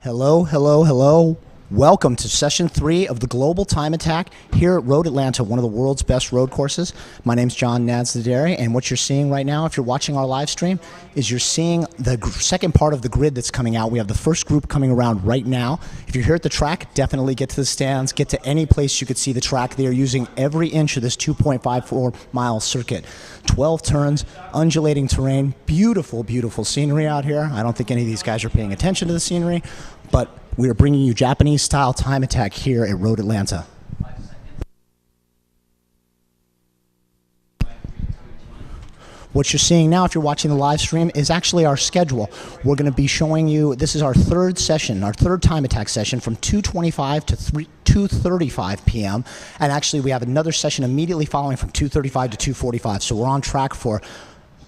Hello, hello, hello. Welcome to session 3 of the Global Time Attack here at Road Atlanta, one of the world's best road courses. My name's John Naderi, and what you're seeing right now, if you're watching our live stream, is you're seeing the second part of the grid that's coming out. We have the first group coming around right now. If you're here at the track, definitely get to the stands, get to any place you could see the track. They are using every inch of this 2.54-mile circuit. 12 turns, undulating terrain, beautiful, beautiful scenery out here. I don't think any of these guys are paying attention to the scenery, but we are bringing you Japanese-style time attack here at Road Atlanta. What you're seeing now, if you're watching the live stream, is actually our schedule. We're going to be showing you, this is our third session, our third time attack session from 2:25 to 2:35 p.m. And actually, we have another session immediately following from 2:35 to 2:45. So we're on track for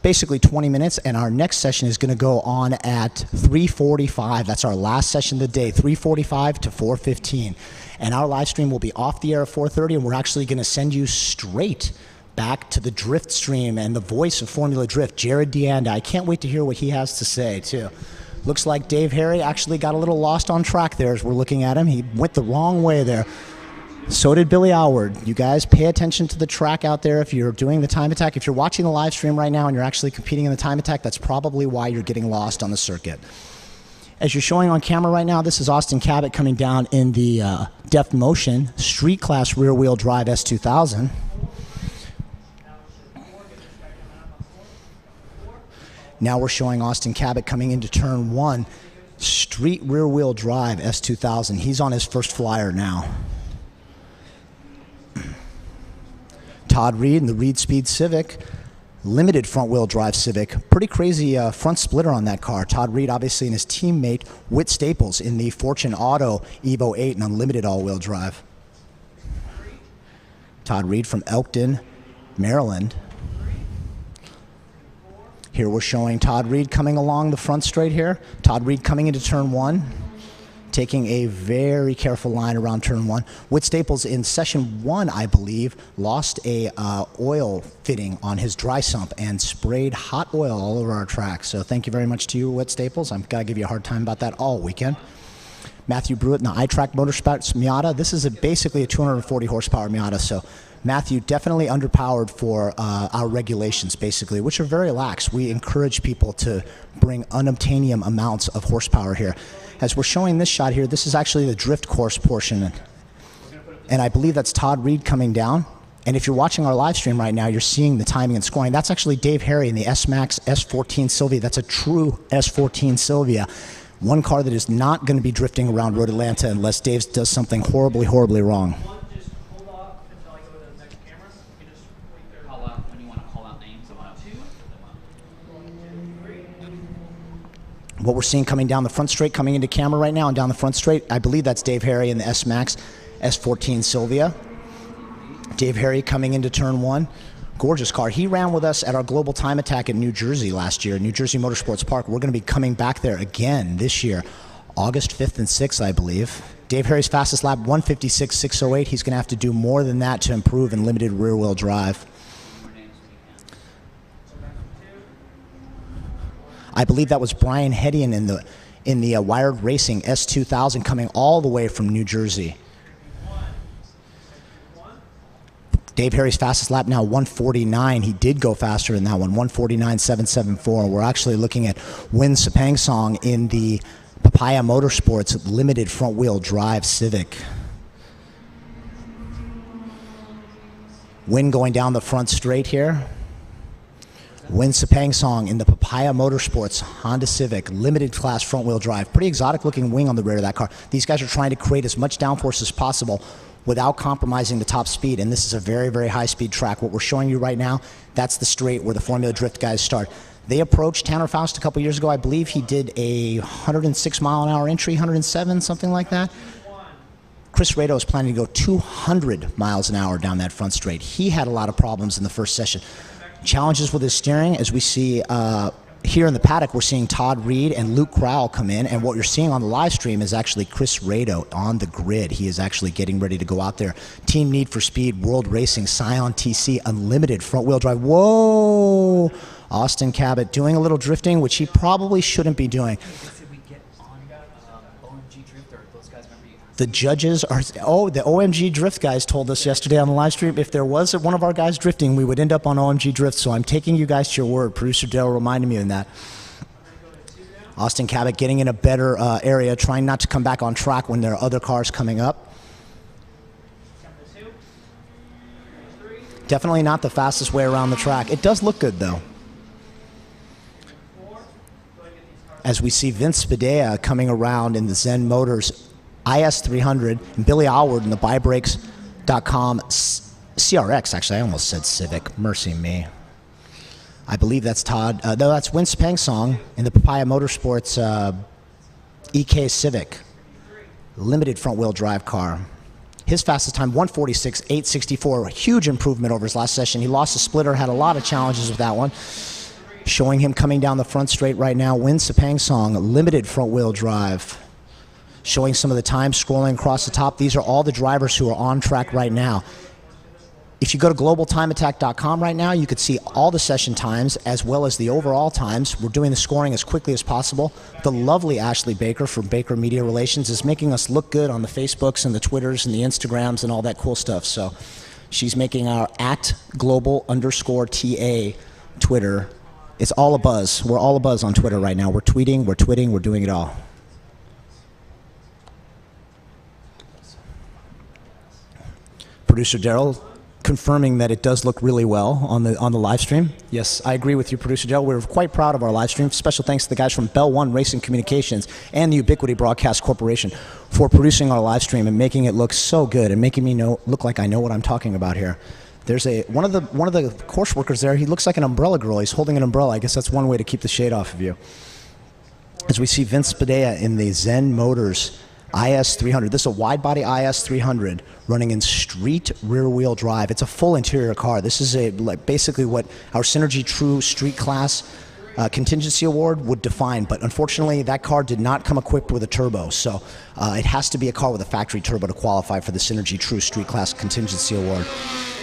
basically 20 minutes, and our next session is going to go on at 3:45. That's our last session of the day, 3:45 to 4:15. And our live stream will be off the air at 4:30, and we're actually going to send you straight back to the Drift stream and the voice of Formula Drift, Jared DeAnda. I can't wait to hear what he has to say, too. Looks like Dave Harry actually got a little lost on track there as we're looking at him. He went the wrong way there. So did Billy Alward. You guys pay attention to the track out there if you're doing the time attack. If you're watching the live stream right now and you're actually competing in the time attack, that's probably why you're getting lost on the circuit. As you're showing on camera right now, this is Austin Cabot coming down in the Deft Motion Street Class Rear Wheel Drive S2000. Now we're showing Austin Cabot coming into turn 1, Street Rear Wheel Drive S2000. He's on his first flyer now. Todd Reed in the Reed Speed Civic, limited front wheel drive Civic. Pretty crazy front splitter on that car. Todd Reed obviously and his teammate Whit Staples in the Fortune Auto Evo 8 and unlimited all-wheel drive. Todd Reed from Elkton, Maryland. Here we're showing Todd Reed coming along the front straight here. Todd Reed coming into turn 1, taking a very careful line around turn 1. Whit Staples in session 1, I believe, lost a oil fitting on his dry sump and sprayed hot oil all over our track. So thank you very much to you, Whit Staples. I'm going to give you a hard time about that all weekend. Matthew Brewitt in the iTrack Motorsports Miata. This is basically a 240 horsepower Miata, so Matthew definitely underpowered for our regulations, basically, which are very lax. We encourage people to bring unobtainium amounts of horsepower here. As we're showing this shot here, this is actually the drift course portion, and I believe that's Todd Reed coming down. And if you're watching our live stream right now, you're seeing the timing and scoring. That's actually Dave Harry in the S-Max S14 Sylvia. That's a true S14 Sylvia. One car that is not going to be drifting around Road Atlanta unless Dave does something horribly, horribly wrong. What we're seeing coming down the front straight, coming into camera right now and down the front straight, I believe that's Dave Harry in the S-Max S14 Sylvia. Dave Harry coming into turn 1. Gorgeous car. He ran with us at our Global Time Attack in New Jersey last year, New Jersey Motorsports Park. We're going to be coming back there again this year, August 5th and 6th, I believe. Dave Harry's fastest lap, 156.608. He's going to have to do more than that to improve in limited rear-wheel drive. I believe that was Brian Hedian in the Wired Racing S2000 coming all the way from New Jersey. Dave Harry's fastest lap now, 149. He did go faster in that one, 149.774. We're actually looking at Win Sepang Song in the Papaya Motorsports limited front wheel drive Civic. Win going down the front straight here. Win Sepang Song in the Papaya Motorsports Honda Civic limited class front wheel drive. Pretty exotic looking wing on the rear of that car. These guys are trying to create as much downforce as possible without compromising the top speed, and this is a very, very high speed track. What we're showing you right now, that's the straight where the Formula Drift guys start. They approached Tanner Faust a couple years ago. I believe he did a 106 mile an hour entry, 107, something like that. Chris Rado is planning to go 200 miles an hour down that front straight. He had a lot of problems in the first session. Challenges with his steering, as we see here in the paddock, we're seeing Todd Reed and Luke Crowell come in, and what you're seeing on the live stream is actually Chris Rado on the grid. He is actually getting ready to go out there. Team Need for Speed, World Racing, Scion TC, Unlimited, front wheel drive. Whoa! Austin Cabot doing a little drifting, which he probably shouldn't be doing. The judges are, oh, the OMG Drift guys told us yesterday on the live stream, if there was one of our guys drifting, we would end up on OMG Drift. So I'm taking you guys to your word. Producer Dale reminded me of that. Austin Cabot getting in a better area, trying not to come back on track when there are other cars coming up. Definitely not the fastest way around the track. It does look good, though. As we see Vince Spadea coming around in the Zen Motors IS300 and Billy Allward in the buybrakes.com CRX. Actually, I almost said Civic. Mercy me. I believe that's Todd. No, that's Win Song in the Papaya Motorsports EK Civic. Limited front-wheel drive car. His fastest time, 1:46.864. A huge improvement over his last session. He lost a splitter, had a lot of challenges with that one. Showing him coming down the front straight right now. Win Song, limited front-wheel drive. Showing some of the time scrolling across the top. These are all the drivers who are on track right now. If you go to globaltimeattack.com right now, you could see all the session times as well as the overall times. We're doing the scoring as quickly as possible. The lovely Ashley Baker from Baker Media Relations is making us look good on the Facebooks and the Twitters and the Instagrams and all that cool stuff. So she's making our @global_TA Twitter. It's all a buzz. We're all a buzz on Twitter right now. We're tweeting, we're twitting, we're doing it all. Producer Daryl confirming that it does look really well on the live stream. Yes, I agree with you, Producer Daryl. We're quite proud of our live stream. Special thanks to the guys from Bell One Racing Communications and the Ubiquity Broadcast Corporation for producing our live stream and making it look so good and making me look like I know what I'm talking about here. There's one of the course workers there. He looks like an umbrella girl. He's holding an umbrella. I guess that's one way to keep the shade off of you. As we see Vince Spadea in the Zen Motors IS300. This is a wide-body IS300 running in street rear-wheel drive. It's a full interior car. This is basically what our Synergy True Street Class Contingency Award would define, but unfortunately that car did not come equipped with a turbo, so it has to be a car with a factory turbo to qualify for the Synergy True Street Class Contingency Award.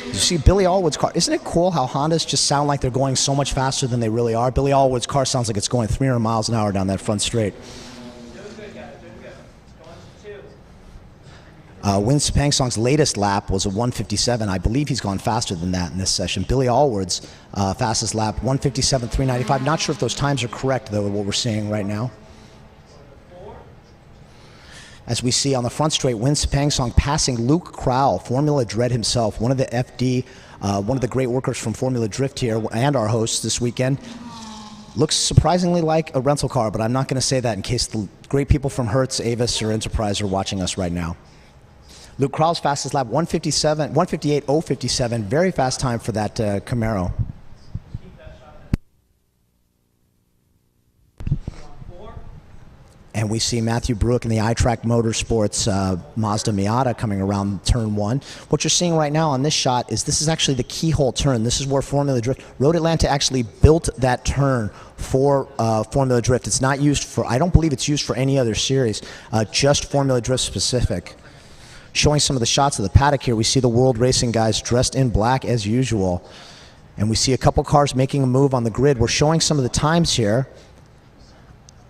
You see Billy Allwood's car. Isn't it cool how Hondas just sound like they're going so much faster than they really are? Billy Allwood's car sounds like it's going 300 miles an hour down that front straight. Win Song's latest lap was a 1:57. I believe he's gone faster than that in this session. Billy Allward's fastest lap, 1:57.395. Not sure if those times are correct, though, what we're seeing right now. As we see on the front straight, Win Song passing Luke Crowell, Formula Dread himself, one of the FD, one of the great workers from Formula Drift here, and our hosts this weekend. Looks surprisingly like a rental car, but I'm not going to say that in case the great people from Hertz, Avis, or Enterprise are watching us right now. Luke Crowell's fastest lap, 1:58.057. Very fast time for that Camaro. And we see Matthew Brewick in the iTrack Motorsports Mazda Miata coming around turn one. What you're seeing right now on this shot is this is actually the keyhole turn. This is where Formula Drift, Road Atlanta actually built that turn for Formula Drift. It's not used for, I don't believe it's used for any other series, just Formula Drift specific. Showing some of the shots of the paddock here, we see the World Racing guys dressed in black as usual. And we see a couple cars making a move on the grid. We're showing some of the times here.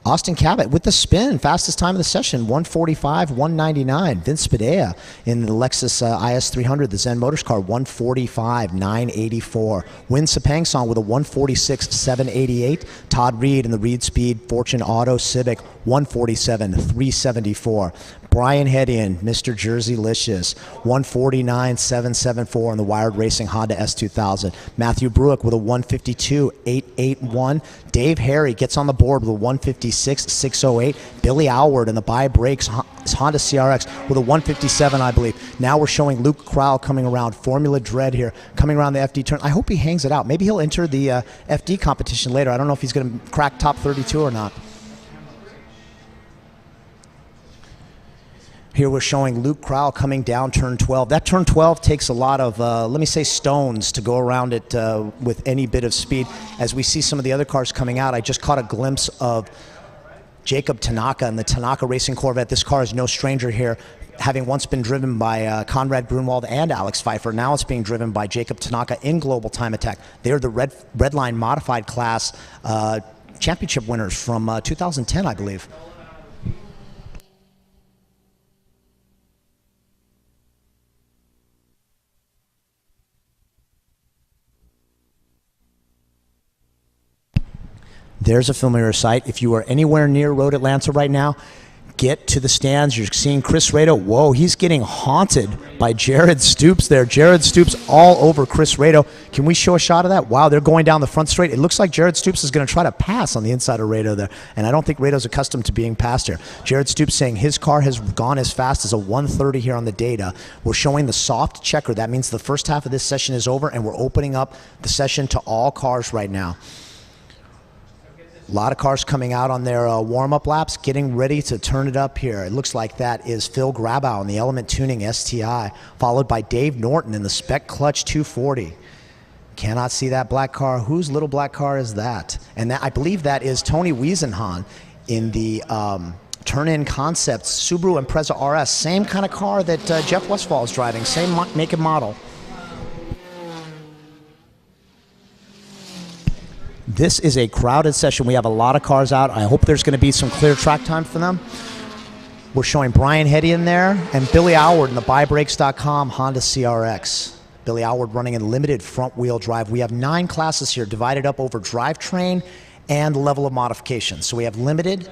Austin Cabot with the spin, fastest time of the session, 1:45.199. Vince Spadea in the Lexus IS300, the Zen Motors car, 1:45.984. Win Song with a 1:46.788. Todd Reed in the Reed Speed Fortune Auto Civic, 1:47.374. Brian Hedian, Mr. Jersey Licious, 1:49.774 in the Wired Racing Honda S2000. Matthew Brewick with a 1:52.881. Dave Harry gets on the board with a 1:56.608. Billy Allward in the Buy Brakes Honda CRX with a 1:57, I believe. Now we're showing Luke Crowell coming around, Formula Dread here, coming around the FD turn. I hope he hangs it out. Maybe he'll enter the FD competition later. I don't know if he's going to crack top 32 or not. Here we're showing Luke Crowell coming down turn 12. That turn 12 takes a lot of, let me say, stones to go around it with any bit of speed. As we see some of the other cars coming out, I just caught a glimpse of Jacob Tanaka and the Tanaka Racing Corvette. This car is no stranger here, having once been driven by Conrad Grunwald and Alex Pfeiffer. Now it's being driven by Jacob Tanaka in Global Time Attack. They're the Redline Modified Class championship winners from 2010, I believe. There's a familiar sight. If you are anywhere near Road Atlanta right now, get to the stands. You're seeing Chris Rado. Whoa, he's getting haunted by Jared Stoops there. Jared Stoops all over Chris Rado. Can we show a shot of that? Wow, they're going down the front straight. It looks like Jared Stoops is going to try to pass on the inside of Rado there, and I don't think Rado's accustomed to being passed here. Jared Stoops saying his car has gone as fast as a 130 here on the data. We're showing the soft checker. That means the first half of this session is over, and we're opening up the session to all cars right now. A lot of cars coming out on their warm-up laps, getting ready to turn it up here. It looks like that is Phil Grabow in the Element Tuning STI, followed by Dave Norton in the Spec Clutch 240. Cannot see that black car. Whose little black car is that? And that, I believe that is Tony Wiesenhahn in the Turn-In Concepts Subaru Impreza RS. Same kind of car that Jeff Westphal is driving, same make and model. This is a crowded session. We have a lot of cars out. I hope there's going to be some clear track time for them. We're showing Brian Hetty in there and Billy Alward in the buybrakes.com Honda CRX. Billy Alward running in limited front-wheel drive. We have 9 classes here divided up over drivetrain and level of modification. So we have limited,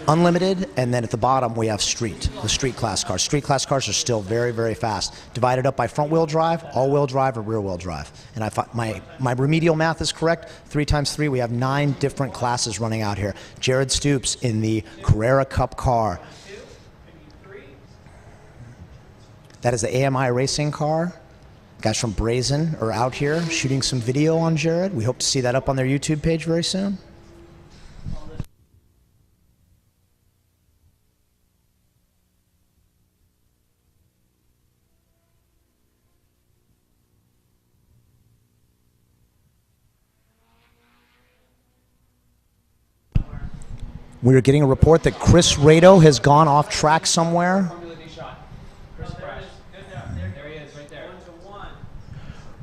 unlimited, and then at the bottom we have street, the street class cars. Street class cars are still very, very fast. Divided up by front-wheel drive, all-wheel drive, or rear-wheel drive. And I thought my remedial math is correct. 3 times 3, we have 9 different classes running out here. Jared Stoops in the Carrera Cup car. That is the AMI racing car. Guys from Brazen are out here shooting some video on Jared. We hope to see that up on their YouTube page very soon. We are getting a report that Chris Rado has gone off track somewhere.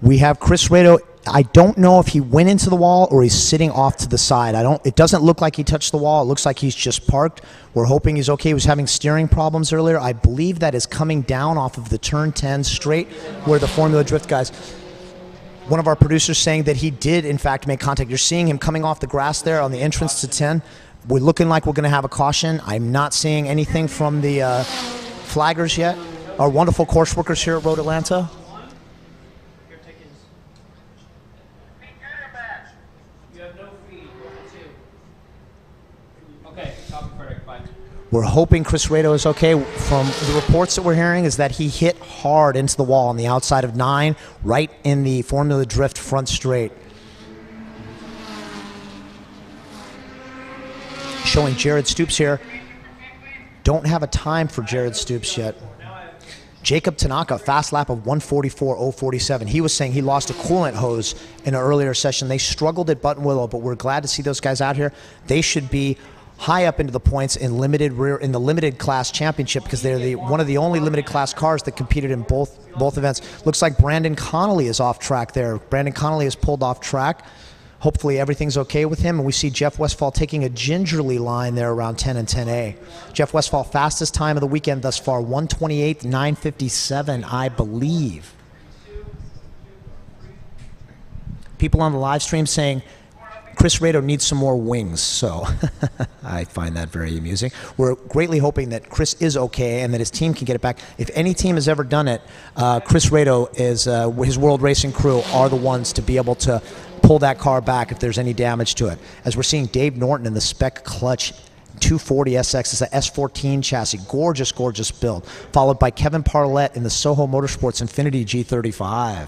We have Chris Rado. I don't know if he went into the wall or he's sitting off to the side. It doesn't look like he touched the wall. It looks like he's just parked. We're hoping he's okay. He was having steering problems earlier. I believe that is coming down off of the turn 10 straight where the Formula Drift guys. One of our producers saying that he did in fact make contact. You're seeing him coming off the grass there on the entrance to 10. We're looking like we're going to have a caution. I'm not seeing anything from the flaggers yet. Our wonderful course workers here at Road Atlanta. We're hoping Chris Rado is okay. From the reports that we're hearing is that he hit hard into the wall on the outside of 9, right in the Formula Drift front straight. Showing Jared Stoops here. Don't have a time for Jared Stoops yet. Jacob Tanaka, fast lap of 144.047. He was saying he lost a coolant hose in an earlier session. They struggled at Buttonwillow, but we're glad to see those guys out here. They should be high up into the points in the limited class championship because they're one of the only limited class cars that competed in both events. Looks like Brandon Connolly is off track there. Brandon Connolly is pulled off track. Hopefully everything's okay with him, and we see Jeff Westphal taking a gingerly line there around 10 and 10A. Jeff Westphal, fastest time of the weekend thus far, 1:28.957, I believe. People on the live stream saying Chris Rado needs some more wings, so I find that very amusing. We're greatly hoping that Chris is okay and that his team can get it back. If any team has ever done it, Chris Rado is his World Racing crew are the ones to be able to pull that car back if there's any damage to it. As we're seeing Dave Norton in the Spec Clutch 240 SX. It's a S14 chassis. Gorgeous, gorgeous build. Followed by Kevin Parlett in the Soho Motorsports Infiniti G35.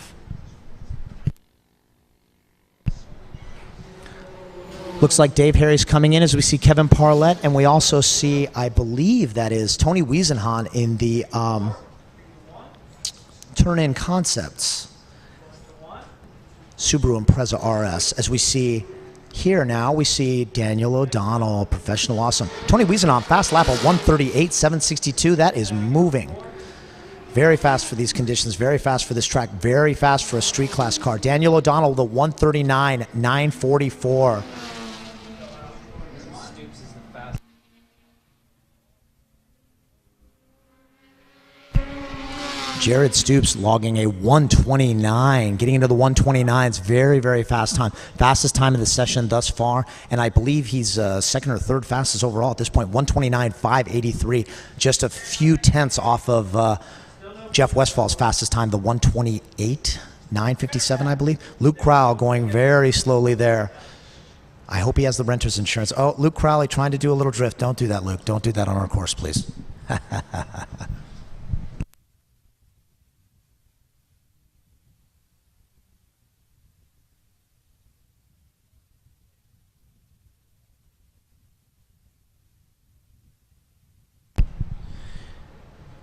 Looks like Dave Harry's coming in as we see Kevin Parlett, and we also see, I believe that is Tony Wiesenhahn in the Turn-In Concepts Subaru Impreza RS. As we see here now, we see Daniel O'Donnell, professional awesome. Tony Wiesenhahn, fast lap of 1:38.762. That is moving. Very fast for these conditions, very fast for this track, very fast for a street class car. Daniel O'Donnell, the 1:39.944. Jared Stoops logging a 129, getting into the 129s, very, very fast time. Fastest time of the session thus far, and I believe he's second or third fastest overall at this point, 129.583, just a few tenths off of Jeff Westfall's fastest time, the 128.957, I believe. Luke Crowell going very slowly there. I hope he has the renter's insurance. Oh, Luke Crowley trying to do a little drift. Don't do that, Luke. Don't do that on our course, please.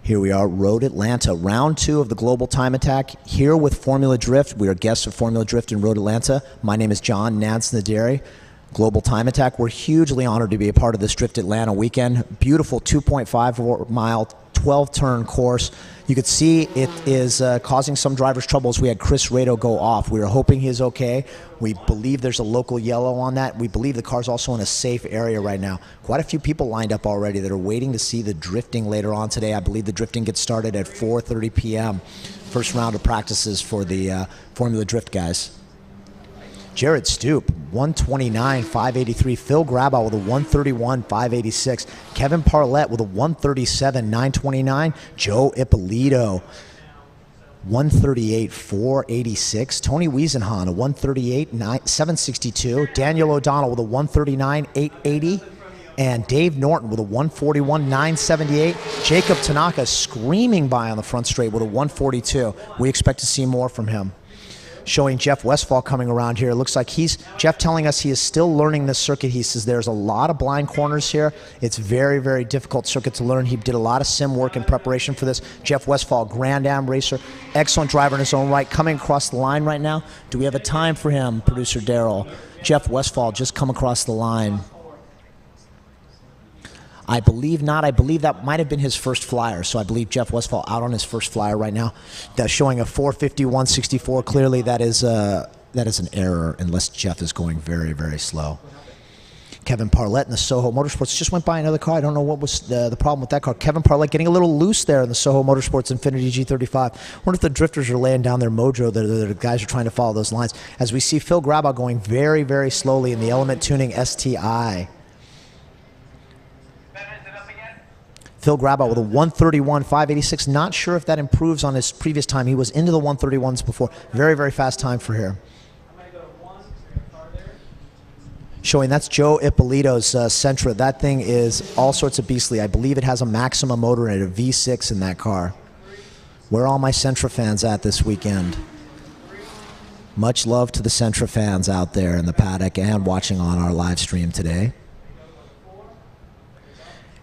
Here we are, Road Atlanta, round 2 of the Global Time Attack. Here with Formula Drift. We are guests of Formula Drift in Road Atlanta. My name is John Naderi. Global Time Attack. We're hugely honored to be a part of this Drift Atlanta weekend. Beautiful 2.5 mile, 12-turn course. You could see it is causing some drivers troubles. We had Chris Rado go off. We were hoping he's okay. We believe there's a local yellow on that. We believe the car's also in a safe area right now. Quite a few people lined up already that are waiting to see the drifting later on today. I believe the drifting gets started at 4:30 p.m. First round of practices for the Formula Drift guys. Jared Stoop, 129.583. Phil Grabow with a 131.586. Kevin Parlett with a 137.929. Joe Ippolito, 138.486. Tony Wiesenhahn, a 138.762. Daniel O'Donnell with a 139.880. And Dave Norton with a 141.978. Jacob Tanaka screaming by on the front straight with a 142. We expect to see more from him. Showing Jeff Westfall coming around here. It looks like Jeff telling us he is still learning this circuit. He says there's a lot of blind corners here. It's very, very difficult circuit to learn. He did a lot of sim work in preparation for this. Jeff Westfall, Grand Am racer, excellent driver in his own right, coming across the line right now. Do we have a time for him, producer Daryl? Jeff Westfall just come across the line. I believe not. I believe that might have been his first flyer. So I believe Jeff Westfall out on his first flyer right now. That's showing a 4:51.64. Clearly that is an error unless Jeff is going very, very slow. Kevin Parlett in the Soho Motorsports just went by another car. I don't know what was the problem with that car. Kevin Parlett getting a little loose there in the Soho Motorsports Infiniti G35. I wonder if the drifters are laying down their mojo. The guys are trying to follow those lines. As we see Phil Grabow going very, very slowly in the Element Tuning STI. Phil Grabow with a 131.586. Not sure if that improves on his previous time. He was into the 131s before. Very, very fast time for here. Showing that's Joe Ippolito's Sentra. That thing is all sorts of beastly. I believe it has a Maxima motor in it, a V6 in that car. Where are all my Sentra fans at this weekend? Much love to the Sentra fans out there in the paddock and watching on our live stream today.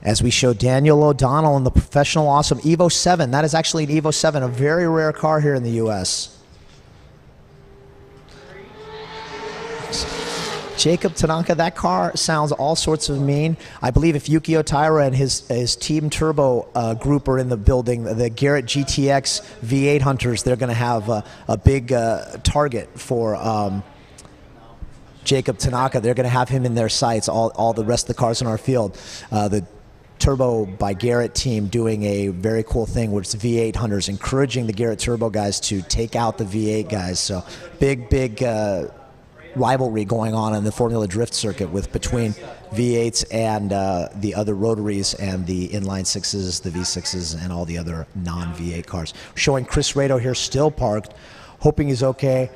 As we show Daniel O'Donnell in the Professional Awesome Evo 7. That is actually an Evo 7, a very rare car here in the U.S. Jacob Tanaka, that car sounds all sorts of mean. I believe if Yukio Taira and his Team Turbo group are in the building, the Garrett GTX V8 Hunters, they're going to have a big target for Jacob Tanaka. They're going to have him in their sights, all the rest of the cars in our field. The Turbo by Garrett team doing a very cool thing where it's V8 Hunters, encouraging the Garrett Turbo guys to take out the V8 guys. So big rivalry going on in the Formula Drift circuit between V8s and the other rotaries and the inline sixes, the V6s, and all the other non-V8 cars. Showing Chris Rado here still parked, hoping he's okay.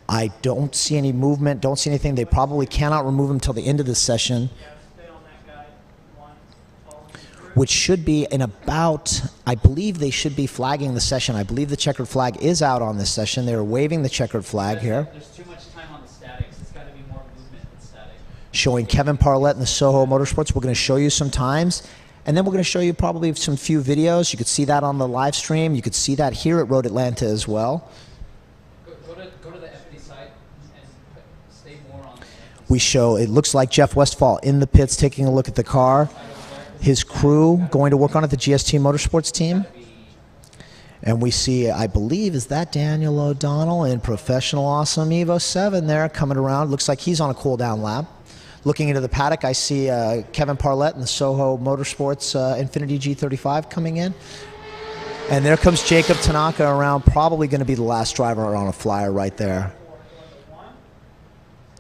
I don't see any movement, don't see anything. They probably cannot remove him until the end of the session, which should be in about, I believe they should be flagging the session. I believe the checkered flag is out on this session. They're waving the checkered flag here. There's too much time on the statics. It's got to be more movement than static. Showing Kevin Parlett in the Soho Motorsports. We're going to show you some times, and then we're going to show you probably some few videos. You could see that on the live stream. You could see that here at Road Atlanta as well. Go to the FD site and stay more on the We show, it looks like Jeff Westfall in the pits taking a look at the car. His crew going to work on it, the GST Motorsports team. And we see, I believe, is that Daniel O'Donnell in Professional Awesome Evo 7 there coming around. Looks like he's on a cool down lap. Looking into the paddock, I see Kevin Parlett in the Soho Motorsports Infiniti G35 coming in. And there comes Jacob Tanaka around, probably going to be the last driver on a flyer right there.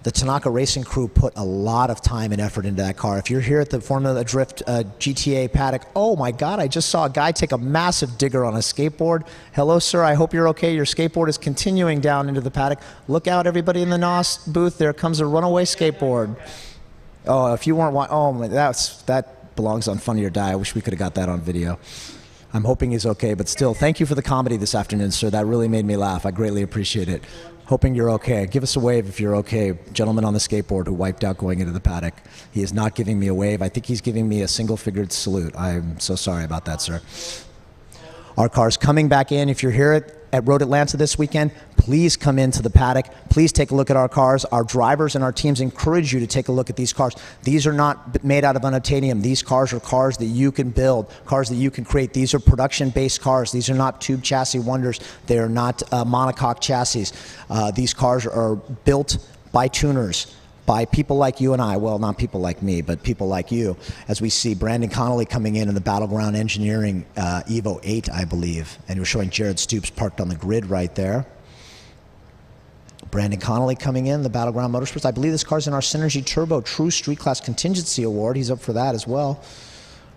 The Tanaka Racing crew put a lot of time and effort into that car. If you're here at the Formula Drift GTA paddock, oh my God, I just saw a guy take a massive digger on a skateboard. Hello, sir, I hope you're okay. Your skateboard is continuing down into the paddock. Look out, everybody in the NOS booth. There comes a runaway skateboard. Oh, if you weren't watching, oh, that belongs on Funny or Die. I wish we could have got that on video. I'm hoping he's okay, but still, thank you for the comedy this afternoon, sir. That really made me laugh. I greatly appreciate it. Hoping you're okay. Give us a wave if you're okay. Gentleman on the skateboard who wiped out going into the paddock. He is not giving me a wave. I think he's giving me a single-figured salute. I'm so sorry about that, sir. Our car's coming back in. If you're here at Road Atlanta this weekend, please come into the paddock. Please take a look at our cars. Our drivers and our teams encourage you to take a look at these cars. These are not made out of unobtainium. These cars are cars that you can build, cars that you can create. These are production-based cars. These are not tube chassis wonders. They are not monocoque chassis. These cars are built by tuners, by people like you and I, well, not people like me, but people like you, as we see Brandon Connolly coming in the Battleground Engineering Evo 8, I believe, and we're showing Jared Stoops parked on the grid right there. Brandon Connolly coming in, the Battleground Motorsports. I believe this car's in our Synergy Turbo True Street Class Contingency Award. He's up for that as well.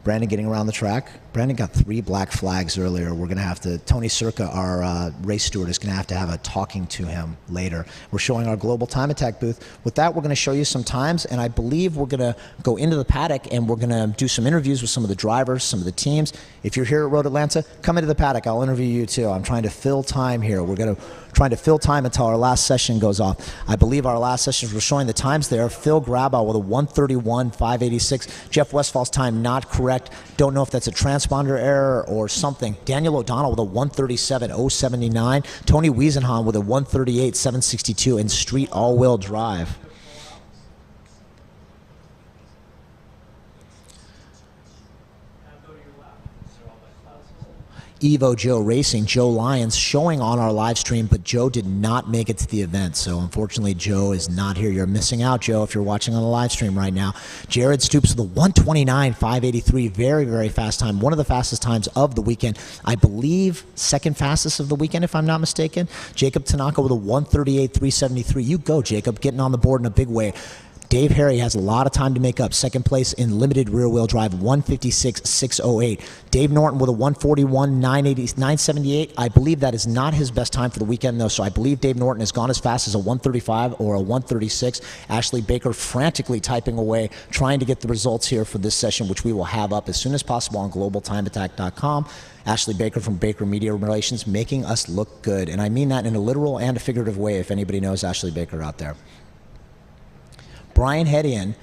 Brandon getting around the track. Brandon got 3 black flags earlier. We're going to have to, Tony Circa, our race steward, is going to have a talking to him later. We're showing our Global Time Attack booth. With that, we're going to show you some times, and I believe we're going to go into the paddock and we're going to do some interviews with some of the drivers, some of the teams. If you're here at Road Atlanta, come into the paddock. I'll interview you too. I'm trying to fill time here. We're going to trying to fill time until our last session goes off. I believe our last sessions were showing the times there. Phil Grabau with a 1:31.586. Jeff Westfall's time not correct. Don't know if that's a transponder error or something. Daniel O'Donnell with a 1:37.079. Tony Wiesenhahn with a 1:38.762 in street all-wheel drive. Evo Joe Racing, Joe Lyons, showing on our live stream, but Joe did not make it to the event. So unfortunately, Joe is not here. You're missing out, Joe, if you're watching on the live stream right now. Jared Stoops with a 1:29.583, very, very fast time. One of the fastest times of the weekend. I believe second fastest of the weekend, if I'm not mistaken. Jacob Tanaka with a 1:38.373. You go, Jacob, getting on the board in a big way. Dave Harry has a lot of time to make up. Second place in limited rear-wheel drive, 1:56.608. Dave Norton with a 1:41.978. I believe that is not his best time for the weekend, though, so I believe Dave Norton has gone as fast as a 1:35 or a 1:36. Ashley Baker frantically typing away, trying to get the results here for this session, which we will have up as soon as possible on globaltimeattack.com. Ashley Baker from Baker Media Relations making us look good, and I mean that in a literal and a figurative way if anybody knows Ashley Baker out there. Brian Hedian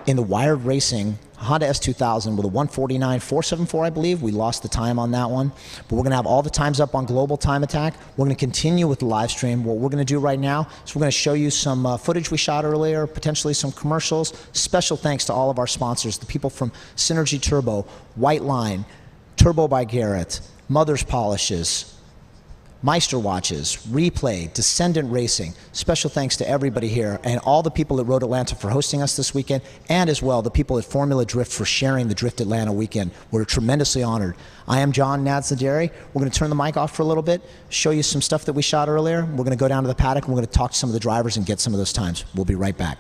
in the Wired Racing Honda S2000 with a 1:49.474, I believe. We lost the time on that one. But we're going to have all the times up on Global Time Attack. We're going to continue with the live stream. What we're going to do right now is we're going to show you some footage we shot earlier, potentially some commercials. Special thanks to all of our sponsors, the people from Synergy Turbo, White Line, Turbo by Garrett, Mother's Polishes, Meister Watches, Replay, Descendant Racing. Special thanks to everybody here and all the people at Road Atlanta for hosting us this weekend, and as well the people at Formula Drift for sharing the Drift Atlanta weekend. We're tremendously honored. I am John Naderi. We're going to turn the mic off for a little bit, show you some stuff that we shot earlier. We're going to go down to the paddock and we're going to talk to some of the drivers and get some of those times. We'll be right back.